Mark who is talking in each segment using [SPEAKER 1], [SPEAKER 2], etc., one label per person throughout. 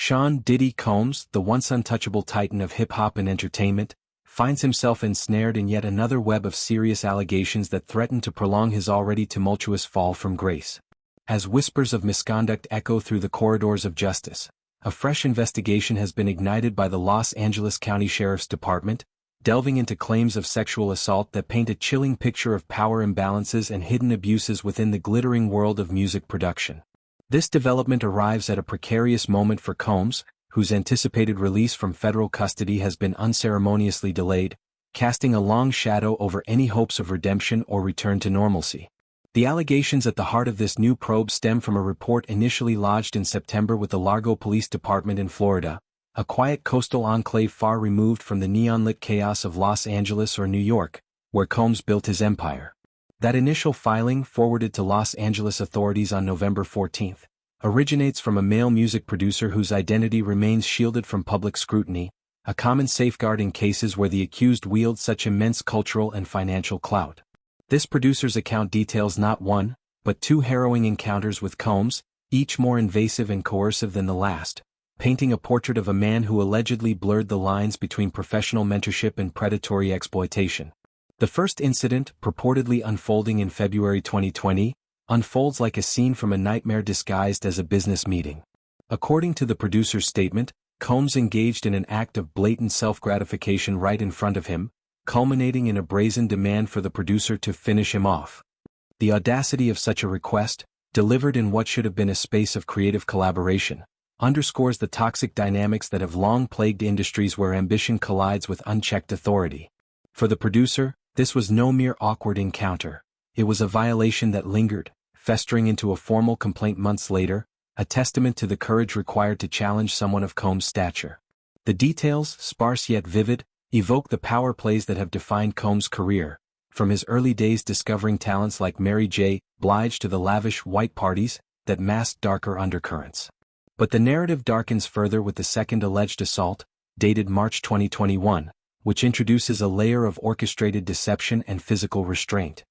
[SPEAKER 1] Sean "Diddy" Combs, the once untouchable titan of hip-hop and entertainment, finds himself ensnared in yet another web of serious allegations that threaten to prolong his already tumultuous fall from grace. As whispers of misconduct echo through the corridors of justice, a fresh investigation has been ignited by the Los Angeles County Sheriff's Department, delving into claims of sexual assault that paint a chilling picture of power imbalances and hidden abuses within the glittering world of music production. This development arrives at a precarious moment for Combs, whose anticipated release from federal custody has been unceremoniously delayed, casting a long shadow over any hopes of redemption or return to normalcy. The allegations at the heart of this new probe stem from a report initially lodged in September with the Largo Police Department in Florida, a quiet coastal enclave far removed from the neon-lit chaos of Los Angeles or New York, where Combs built his empire. That initial filing, forwarded to Los Angeles authorities on November 14, originates from a male music producer whose identity remains shielded from public scrutiny, a common safeguard in cases where the accused wields such immense cultural and financial clout. This producer's account details not one, but two harrowing encounters with Combs, each more invasive and coercive than the last, painting a portrait of a man who allegedly blurred the lines between professional mentorship and predatory exploitation. The first incident, purportedly unfolding in February 2020, unfolds like a scene from a nightmare disguised as a business meeting. According to the producer's statement, Combs engaged in an act of blatant self-gratification right in front of him, culminating in a brazen demand for the producer to finish him off. The audacity of such a request, delivered in what should have been a space of creative collaboration, underscores the toxic dynamics that have long plagued industries where ambition collides with unchecked authority. For the producer, this was no mere awkward encounter. It was a violation that lingered, festering into a formal complaint months later, a testament to the courage required to challenge someone of Combs' stature. The details, sparse yet vivid, evoke the power plays that have defined Combs' career, from his early days discovering talents like Mary J. Blige to the lavish white parties that masked darker undercurrents. But the narrative darkens further with the second alleged assault, dated March 2021, which introduces a layer of orchestrated deception and physical restraint.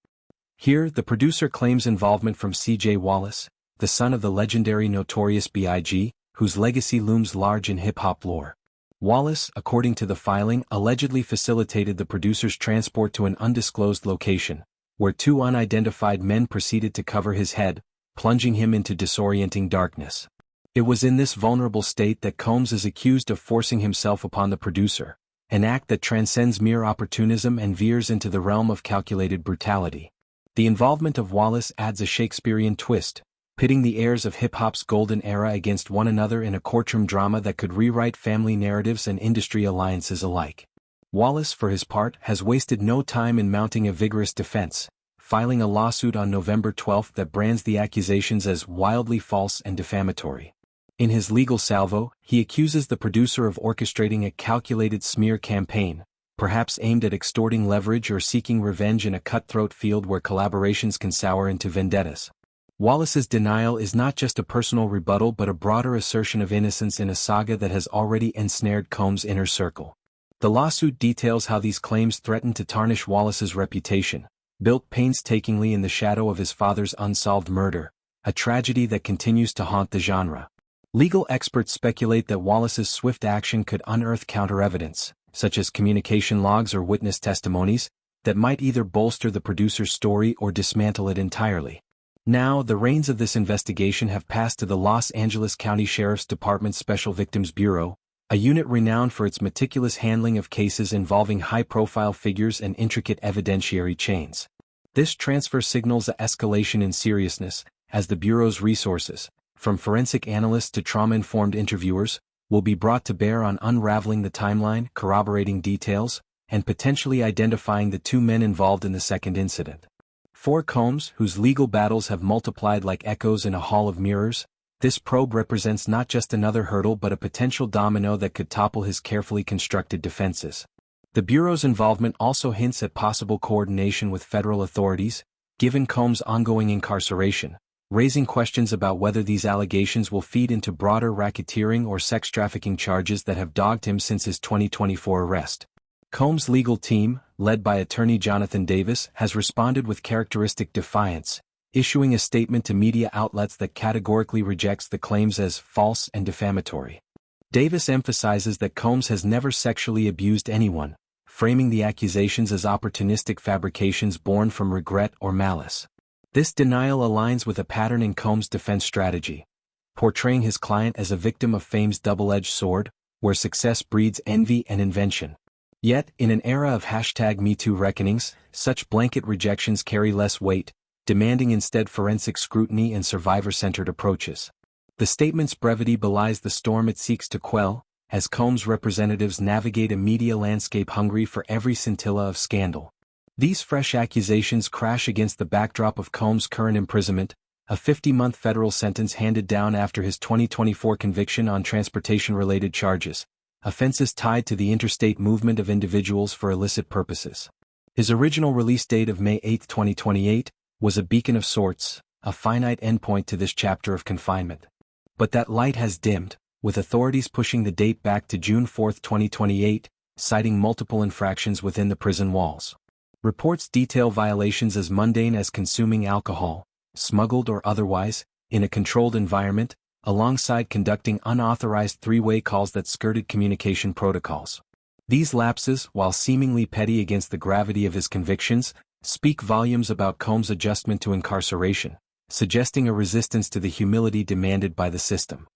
[SPEAKER 1] Here, the producer claims involvement from C.J. Wallace, the son of the legendary Notorious B.I.G., whose legacy looms large in hip-hop lore. Wallace, according to the filing, allegedly facilitated the producer's transport to an undisclosed location, where two unidentified men proceeded to cover his head, plunging him into disorienting darkness. It was in this vulnerable state that Combs is accused of forcing himself upon the producer, an act that transcends mere opportunism and veers into the realm of calculated brutality. The involvement of Wallace adds a Shakespearean twist, pitting the heirs of hip-hop's golden era against one another in a courtroom drama that could rewrite family narratives and industry alliances alike. Wallace, for his part, has wasted no time in mounting a vigorous defense, filing a lawsuit on November 12 that brands the accusations as wildly false and defamatory. In his legal salvo, he accuses the producer of orchestrating a calculated smear campaign, perhaps aimed at extorting leverage or seeking revenge in a cutthroat field where collaborations can sour into vendettas. Wallace's denial is not just a personal rebuttal but a broader assertion of innocence in a saga that has already ensnared Combs' inner circle. The lawsuit details how these claims threaten to tarnish Wallace's reputation, built painstakingly in the shadow of his father's unsolved murder, a tragedy that continues to haunt the genre. Legal experts speculate that Wallace's swift action could unearth counter-evidence, such as communication logs or witness testimonies, that might either bolster the producer's story or dismantle it entirely. Now, the reins of this investigation have passed to the Los Angeles County Sheriff's Department's Special Victims Bureau, a unit renowned for its meticulous handling of cases involving high-profile figures and intricate evidentiary chains. This transfer signals an escalation in seriousness, as the Bureau's resources, from forensic analysts to trauma-informed interviewers, will be brought to bear on unraveling the timeline, corroborating details, and potentially identifying the two men involved in the second incident. For Combs, whose legal battles have multiplied like echoes in a hall of mirrors, this probe represents not just another hurdle but a potential domino that could topple his carefully constructed defenses. The Bureau's involvement also hints at possible coordination with federal authorities, given Combs' ongoing incarceration, raising questions about whether these allegations will feed into broader racketeering or sex trafficking charges that have dogged him since his 2024 arrest. Combs' legal team, led by attorney Jonathan Davis, has responded with characteristic defiance, issuing a statement to media outlets that categorically rejects the claims as false and defamatory. Davis emphasizes that Combs has never sexually abused anyone, framing the accusations as opportunistic fabrications born from regret or malice. This denial aligns with a pattern in Combs' defense strategy, portraying his client as a victim of fame's double-edged sword, where success breeds envy and invention. Yet, in an era of #MeToo reckonings, such blanket rejections carry less weight, demanding instead forensic scrutiny and survivor-centered approaches. The statement's brevity belies the storm it seeks to quell, as Combs' representatives navigate a media landscape hungry for every scintilla of scandal. These fresh accusations crash against the backdrop of Combs' current imprisonment, a 50-month federal sentence handed down after his 2024 conviction on transportation-related charges, offenses tied to the interstate movement of individuals for illicit purposes. His original release date of May 8, 2028, was a beacon of sorts, a finite endpoint to this chapter of confinement. But that light has dimmed, with authorities pushing the date back to June 4, 2028, citing multiple infractions within the prison walls. Reports detail violations as mundane as consuming alcohol, smuggled or otherwise, in a controlled environment, alongside conducting unauthorized three-way calls that skirted communication protocols. These lapses, while seemingly petty against the gravity of his convictions, speak volumes about Combs' adjustment to incarceration, suggesting a resistance to the humility demanded by the system.